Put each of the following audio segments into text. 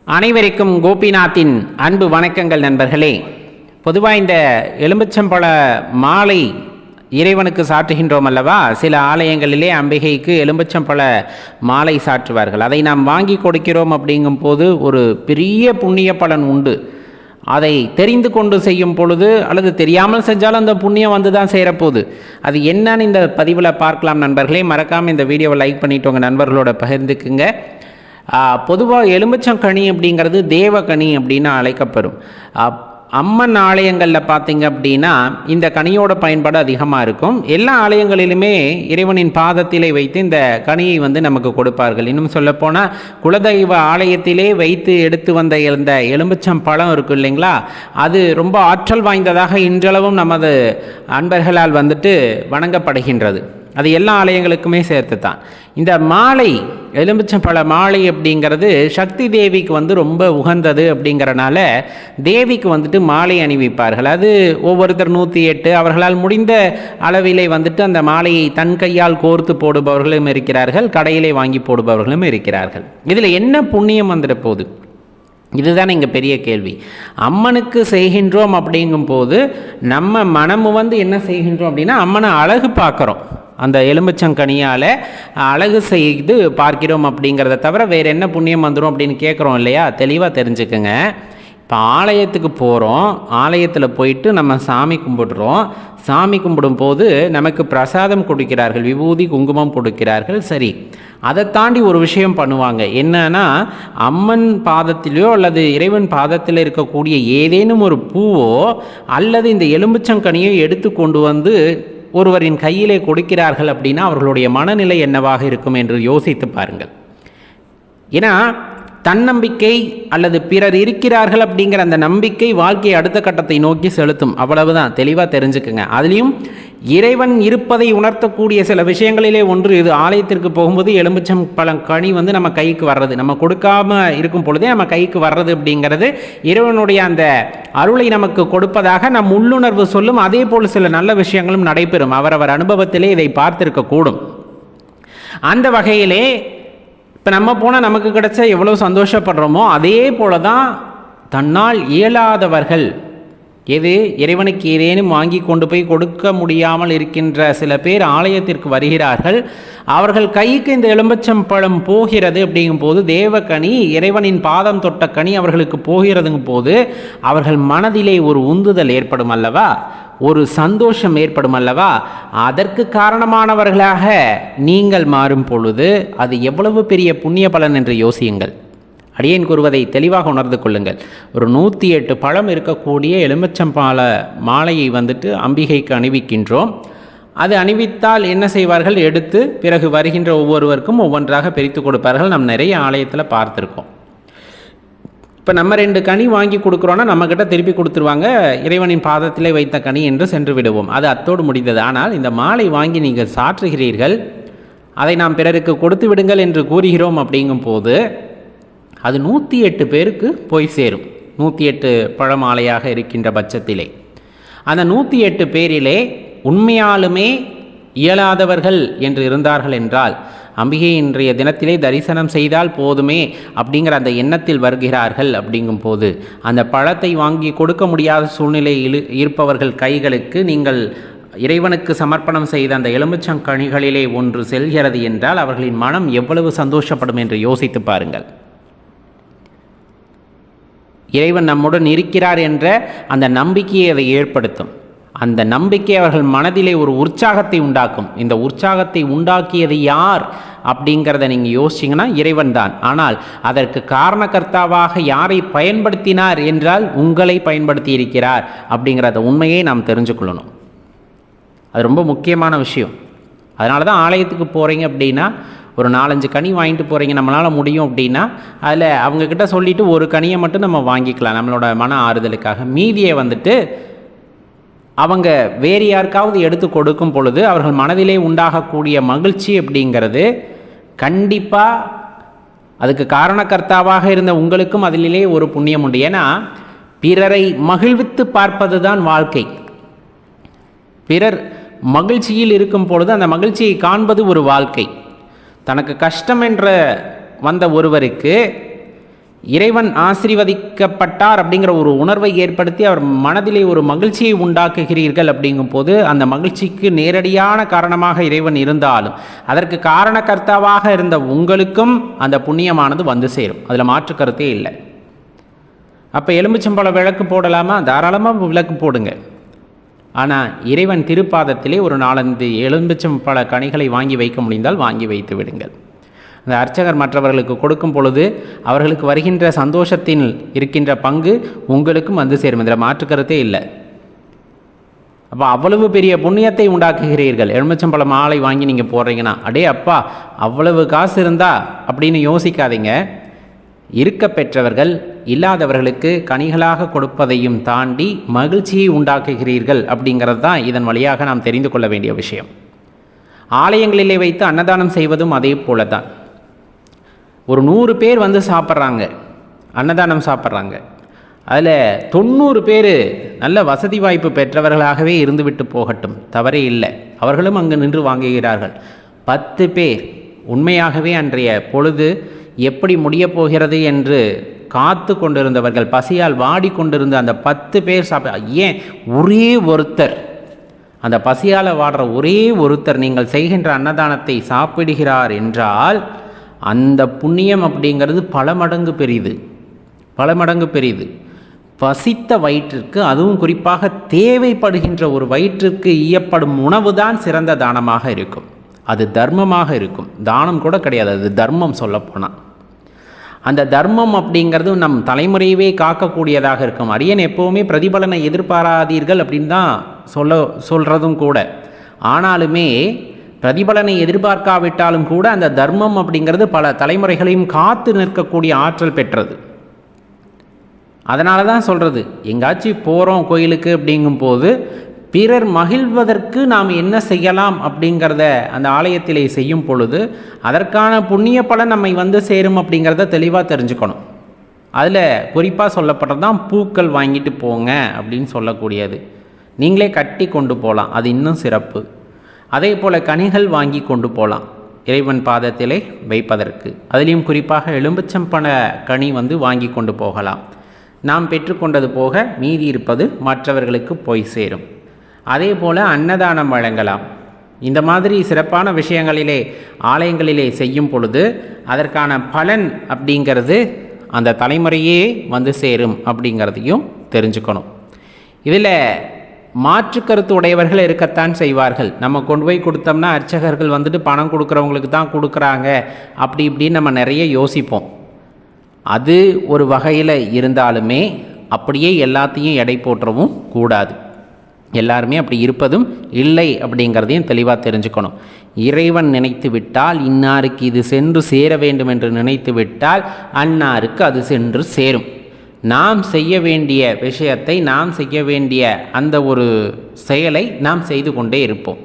அனைவருக்கும் கோபிநாத்தின் அன்பு வணக்கங்கள் நண்பர்களே. பொதுவாக இந்த எலுமிச்சம்பழ மாலை இறைவனுக்கு சாற்றுகின்றோம் அல்லவா? சில ஆலயங்களிலே அம்பிகைக்கு எலுமிச்சம்பழ மாலை சாற்றுவார்கள். அதை நாம் வாங்கி கொடுக்கிறோம் அப்படிங்கும் போது ஒரு பெரிய புண்ணிய பலன் உண்டு. அதை தெரிந்து கொண்டு செய்யும் பொழுது அல்லது தெரியாமல் செஞ்சாலும் அந்த புண்ணியம் வந்து தான் சேரப்போகுது. அது என்னன்னு இந்த பதிவில் பார்க்கலாம் நண்பர்களே. மறக்காமல் இந்த வீடியோவை லைக் பண்ணிவிட்டு உங்கள் நண்பர்களோட பகிர்ந்துக்குங்க. பொதுவாக எலுமிச்சங்கனி அப்படிங்கிறது தேவகனி அப்படின்னு அழைக்கப்படும். அம்மன் ஆலயங்களில் பார்த்தீங்க அப்படின்னா இந்த கனியோட பயன்பாடு அதிகமாக இருக்கும். எல்லா ஆலயங்களிலுமே இறைவனின் பாதத்திலே வைத்து இந்த கனியை வந்து நமக்கு கொடுப்பார்கள். இன்னும் சொல்லப்போனால் குலதெய்வ ஆலயத்திலே வைத்து எடுத்து வந்த இந்த எலுமிச்சம் பழம் இருக்கும் இல்லைங்களா, அது ரொம்ப ஆற்றல் வாய்ந்ததாக இன்றளவும் நமது அன்பர்களால் வந்துட்டு வணங்கப்படுகின்றது. அது எல்லா ஆலயங்களுக்குமே சேர்த்து தான். இந்த மாலை எலுமிச்சம்பழ மாலை அப்படிங்கிறது சக்தி தேவிக்கு வந்து ரொம்ப உகந்தது. அப்படிங்கிறனால தேவிக்கு வந்துட்டு மாலை அணிவிப்பார்கள். அது ஒவ்வொருத்தர் 108 அவர்களால் முடிந்த அளவிலே வந்துட்டு அந்த மாலையை தன் கையால் கோர்த்து போடுபவர்களும் இருக்கிறார்கள், கடையிலே வாங்கி போடுபவர்களும் இருக்கிறார்கள். இதில் என்ன புண்ணியம் வந்துட போகுது? இதுதான் இங்கே பெரிய கேள்வி. அம்மனுக்கு செய்கின்றோம் அப்படிங்கும் போது நம்ம மனமு வந்து என்ன செய்கின்றோம் அப்படின்னா அம்மனை அழகு பார்க்குறோம். அந்த எலுமிச்சங்கனியால் அழகு செய்து பார்க்கிறோம். அப்படிங்கிறத தவிர வேறு என்ன புண்ணியம் வந்துடும் அப்படின்னு கேட்குறோம் இல்லையா? தெளிவாக தெரிஞ்சுக்குங்க. இப்போ ஆலயத்துக்கு போகிறோம், ஆலயத்தில் போயிட்டு நம்ம சாமி கும்பிடுறோம். சாமி கும்பிடும் போது நமக்கு பிரசாதம் கொடுக்கிறார்கள், விபூதி குங்குமம் கொடுக்கிறார்கள். சரி, அதை தாண்டி ஒரு விஷயம் பண்ணுவாங்க. என்னன்னா, அம்மன் பாதத்திலேயோ அல்லது இறைவன் பாதத்தில் இருக்கக்கூடிய ஏதேனும் ஒரு பூவோ அல்லது இந்த எலுமிச்சங்கனியோ எடுத்து கொண்டு வந்து ஒருவரின் கையிலே கொடுக்கிறார்கள் அப்படின்னா அவர்களுடைய மனநிலை என்னவாக இருக்கும் என்று யோசித்து பாருங்கள். ஏன்னா தன்னம்பிக்கை அல்லது பிறர் இருக்கிறார்கள் அப்படிங்கிற அந்த நம்பிக்கை வாழ்க்கையை அடுத்த கட்டத்தை நோக்கி செலுத்தும். அவ்வளவுதான், தெளிவாக தெரிஞ்சுக்குங்க. அதுலேயும் இறைவன் இருப்பதை உணர்த்தக்கூடிய சில விஷயங்களிலே ஒன்று இது. ஆலயத்திற்கு போகும்போது எலுமிச்சம் பழம் கனி வந்து நம்ம கைக்கு வர்றது, நம்ம கொடுக்காம இருக்கும் பொழுதே நம்ம கைக்கு வர்றது அப்படிங்கிறது இறைவனுடைய அந்த அருளை நமக்கு கொடுப்பதாக நம் உள்ளுணர்வு சொல்லும். அதே போல் சில நல்ல விஷயங்களும் நடைபெறும். அவரவர் அனுபவத்திலே இதை பார்த்திருக்கக்கூடும். அந்த வகையிலே இப்போ நம்ம போனால் நமக்கு கிடைச்ச எவ்வளோ சந்தோஷப்படுறோமோ அதே போல தான் தன்னால் இயலாதவர்கள், எது இறைவனுக்கு ஏதேனும் வாங்கி கொண்டு போய் கொடுக்க முடியாமல் இருக்கின்ற சில பேர் ஆலயத்திற்கு வருகிறார்கள். அவர்கள் கைக்கு இந்த எலுமிச்சம்பழம் போகிறது அப்படிங்கும் போது, தேவக்கனி இறைவனின் பாதம் தொட்ட கனி அவர்களுக்கு போகிறதுங்கும் போது அவர்கள் மனதிலே ஒரு உந்துதல் ஏற்படும் அல்லவா, ஒரு சந்தோஷம் ஏற்படும் அல்லவா. அதற்கு காரணமானவர்களாக நீங்கள் மாறும் பொழுது அது எவ்வளவு பெரிய புண்ணிய பலன் என்று யோசியுங்கள். அடியேன் கூறுவதை தெளிவாக உணர்ந்து கொள்ளுங்கள். ஒரு 108 பழம் இருக்கக்கூடிய எலுமிச்சம்பழ மாலையை வந்துட்டு அம்பிகைக்கு அணிவிக்கின்றோம். அது அணிவித்தால் என்ன செய்வார்கள்? எடுத்து பிறகு வருகின்ற ஒவ்வொருவருக்கும் ஒவ்வொன்றாக பிரித்து கொடுப்பார்கள். நம்ம நிறைய ஆலயத்தில் பார்த்துருக்கோம். இப்போ நம்ம 2 கனி வாங்கி கொடுக்குறோன்னா நம்மக்கிட்ட திருப்பி கொடுத்துருவாங்க, இறைவனின் பாதத்திலே வைத்த கனி என்று சென்று விடுவோம். அது அத்தோடு முடிந்தது. ஆனால் இந்த மாலை வாங்கி நீங்கள் சாற்றுகிறீர்கள், அதை நாம் பிறருக்கு கொடுத்து விடுங்கள் என்று கூறுகிறோம். அப்படிங்கும் போது அது 108 பேருக்கு போய் சேரும். 108 பழமாலையாக இருக்கின்ற பட்சத்திலே அந்த 108 பேரிலே உண்மையாலுமே இயலாதவர்கள் என்று இருந்தார்கள் என்றால் அம்பிகை இன்றைய தினத்திலே தரிசனம் செய்தால் போதுமே அப்படிங்கிற அந்த எண்ணத்தில் வருகிறார்கள். அப்படிங்கும் போது அந்த பழத்தை வாங்கி கொடுக்க முடியாத சூழ்நிலையில் இருப்பவர்கள் கைகளுக்கு நீங்கள் இறைவனுக்கு சமர்ப்பணம் செய்த அந்த எலுமிச்சங்கனிகளிலே ஒன்று செல்கிறது என்றால் அவர்களின் மனம் எவ்வளவு சந்தோஷப்படும் என்று யோசித்து பாருங்கள். இறைவன் நம்முடன் இருக்கிறார் என்ற அந்த நம்பிக்கையை அதை ஏற்படுத்தும். அந்த நம்பிக்கை அவர்கள் மனதிலே ஒரு உற்சாகத்தை உண்டாக்கும். இந்த உற்சாகத்தை உண்டாக்கியது யார் அப்படிங்கிறத நீங்கள் யோசிச்சிங்கன்னா இறைவன் தான். ஆனால் அதற்கு காரணகர்த்தாவாக யாரை பயன்படுத்தினார் என்றால் உங்களை பயன்படுத்தி இருக்கிறார் அப்படிங்கிறத உண்மையை நாம் தெரிஞ்சுக்கொள்ளணும். அது ரொம்ப முக்கியமான விஷயம். அதனால தான் ஆலயத்துக்கு போகிறீங்க அப்படின்னா ஒரு 4-5 கனி வாங்கிட்டு போகிறீங்க, நம்மளால் முடியும் அப்படின்னா அதில் அவங்கக்கிட்ட சொல்லிவிட்டு ஒரு கனியை மட்டும் நம்ம வாங்கிக்கலாம் நம்மளோட மன ஆறுதலுக்காக. மீதியை வந்துட்டு அவங்க வேறு யாருக்காவது எடுத்து கொடுக்கும் பொழுது அவர்கள் மனதிலே உண்டாகக்கூடிய மகிழ்ச்சி அப்படிங்கிறது கண்டிப்பாக அதுக்கு காரணகர்த்தாவாக இருந்த உங்களுக்கும் அதிலே ஒரு புண்ணியம் உண்டு. ஏன்னா பிறரை மகிழ்வித்து பார்ப்பது தான் வாழ்க்கை. பிறர் மகிழ்ச்சியில் இருக்கும் பொழுது அந்த மகிழ்ச்சியை காண்பது ஒரு வாழ்க்கை. தனக்கு கஷ்டம் என்ற வந்த ஒருவருக்கு இறைவன் ஆசீர்வதிக்கப்பட்டார் அப்படிங்கிற ஒரு உணர்வை ஏற்படுத்தி அவர் மனதிலே ஒரு மகிழ்ச்சியை உண்டாக்குகிறீர்கள் அப்படிங்கும் போது அந்த மகிழ்ச்சிக்கு நேரடியான காரணமாக இறைவன் இருந்தாலும் அதற்கு காரணகர்த்தாவாக இருந்த உங்களுக்கும் அந்த புண்ணியமானது வந்து சேரும். அதில் மாற்று கருத்தே இல்லை. அப்போ எலும்புச்சம்பழம் விளக்கு போடலாமா? தாராளமாக விளக்கு போடுங்க. ஆனால் இறைவன் திருப்பாதத்திலே ஒரு 4-5 எலும்புச்சம்பழ கனிகளை வாங்கி வைக்க முடிந்தால் வாங்கி வைத்து விடுங்கள். அந்த அர்ச்சகர் மற்றவர்களுக்கு கொடுக்கும் பொழுது அவர்களுக்கு வருகின்ற சந்தோஷத்தில் இருக்கின்ற பங்கு உங்களுக்கும் வந்து சேரும். இதில் மாற்றுக்கருத்தே இல்லை. அப்போ அவ்வளவு பெரிய புண்ணியத்தை உண்டாக்குகிறீர்கள். எலுமிச்சம்பழ மாலை வாங்கி நீங்கள் போடுறீங்கன்னா, அடே அப்பா அவ்வளவு காசு இருந்தா அப்படின்னு யோசிக்காதீங்க. இருக்க பெற்றவர்கள் இல்லாதவர்களுக்கு கனிகளாக கொடுப்பதையும் தாண்டி மகிழ்ச்சியை உண்டாக்குகிறீர்கள் அப்படிங்கிறது தான் இதன் வழியாக நாம் தெரிந்து கொள்ள வேண்டிய விஷயம். ஆலயங்களிலே வைத்து அன்னதானம் செய்வதும் அதே போல தான். ஒரு 100 பேர் வந்து சாப்பிட்றாங்க, அன்னதானம் சாப்பிட்றாங்க. அதில் 90 பேர் நல்ல வசதி வாய்ப்பு பெற்றவர்களாகவே இருந்துவிட்டு போகட்டும், தவறே இல்லை. அவர்களும் அங்கு நின்று வாங்குகிறார்கள். 10 பேர் உண்மையாகவே அன்றைய பொழுது எப்படி முடியப் போகிறது என்று காத்து கொண்டிருந்தவர்கள், பசியால் வாடிக்கொண்டிருந்த அந்த 10 பேர் ஏன் ஒரே ஒருத்தர், அந்த பசியால் வாடுற ஒரே ஒருத்தர் நீங்கள் செய்கின்ற அன்னதானத்தை சாப்பிடுகிறார் என்றால் அந்த புண்ணியம் அப்படிங்கிறது பல மடங்கு பெரிது. பசித்த வயிற்றிற்கு, அதுவும் குறிப்பாக தேவைப்படுகின்ற ஒரு வயிற்றிற்கு ஈயப்படும் உணவு தான் சிறந்த தானமாக இருக்கும். அது தர்மமாக இருக்கும். தானம் கூட கிடையாது, அது தர்மம். சொல்லப்போனால் அந்த தர்மம் அப்படிங்கிறது நம் தலைமுறையவே காக்கக்கூடியதாக இருக்கும். அரியன் எப்போவுமே பிரதிபலனை எதிர்பாராதீர்கள் அப்படின்னு தான் சொல்கிறதும் கூட. ஆனாலுமே பிரதிபலனை எதிர்பார்க்காவிட்டாலும் கூட அந்த தர்மம் அப்படிங்கிறது பல தலைமுறைகளையும் காத்து நிற்கக்கூடிய ஆற்றல் பெற்றது. அதனால தான் சொல்கிறது, எங்காச்சும் போகிறோம் கோயிலுக்கு அப்படிங்கும்போது பிறர் மகிழ்வதற்கு நாம் என்ன செய்யலாம் அப்படிங்கிறத அந்த ஆலயத்திலே செய்யும் பொழுது அதற்கான புண்ணிய பலன் நம்மை வந்து சேரும் அப்படிங்கிறத தெளிவாக தெரிஞ்சுக்கணும். அதில் குறிப்பாக சொல்லப்பட்டது தான் பூக்கள் வாங்கிட்டு போங்க அப்படின்னு சொல்லக்கூடியது. நீங்களே கட்டி கொண்டு போகலாம், அது இன்னும் சிறப்பு. அதே போல் கனிகள் வாங்கி கொண்டு போகலாம் இறைவன் பாதத்திலே வைப்பதற்கு. அதுலேயும் குறிப்பாக எலும்புச்சம்பழ கனி வந்து வாங்கி கொண்டு போகலாம். நாம் பெற்றுக்கொண்டது போக மீதி இருப்பது மற்றவர்களுக்கு போய் சேரும். அதே போல் அன்னதானம் வழங்கலாம். இந்த மாதிரி சிறப்பான விஷயங்களிலே ஆலயங்களிலே செய்யும் பொழுது அதற்கான பலன் அப்படிங்கிறது அந்த தலைமுறையே வந்து சேரும் அப்படிங்கிறதையும் தெரிஞ்சுக்கணும். இதில் மாற்று கருத்து உடையவர்கள் இருக்கத்தான் செய்வார்கள். நம்ம கொண்டு போய் கொடுத்தோம்னா அர்ச்சகர்கள் வந்துட்டு பணம் கொடுக்குறவங்களுக்கு தான் கொடுக்குறாங்க அப்படி இப்படின்னு நம்ம நிறைய யோசிப்போம். அது ஒரு வகையில் இருந்தாலுமே அப்படியே எல்லாத்தையும் எடை போற்றவும் கூடாது. எல்லாருமே அப்படி இருப்பதும் இல்லை அப்படிங்கிறதையும் தெளிவாக தெரிஞ்சுக்கணும். இறைவன் நினைத்து விட்டால் இன்னாருக்கு இது சென்று சேர வேண்டும் என்று நினைத்து விட்டால் அன்னாருக்கு அது சென்று சேரும். நாம் செய்ய வேண்டிய விஷயத்தை, நாம் செய்ய வேண்டிய அந்த ஒரு செயலை நாம் செய்து கொண்டே இருப்போம்.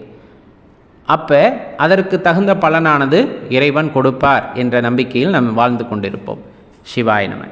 அப்போ அதற்கு தகுந்த பலனானது இறைவன் கொடுப்பார் என்ற நம்பிக்கையில் நாம் வாழ்ந்து கொண்டிருப்போம். சிவாய நம.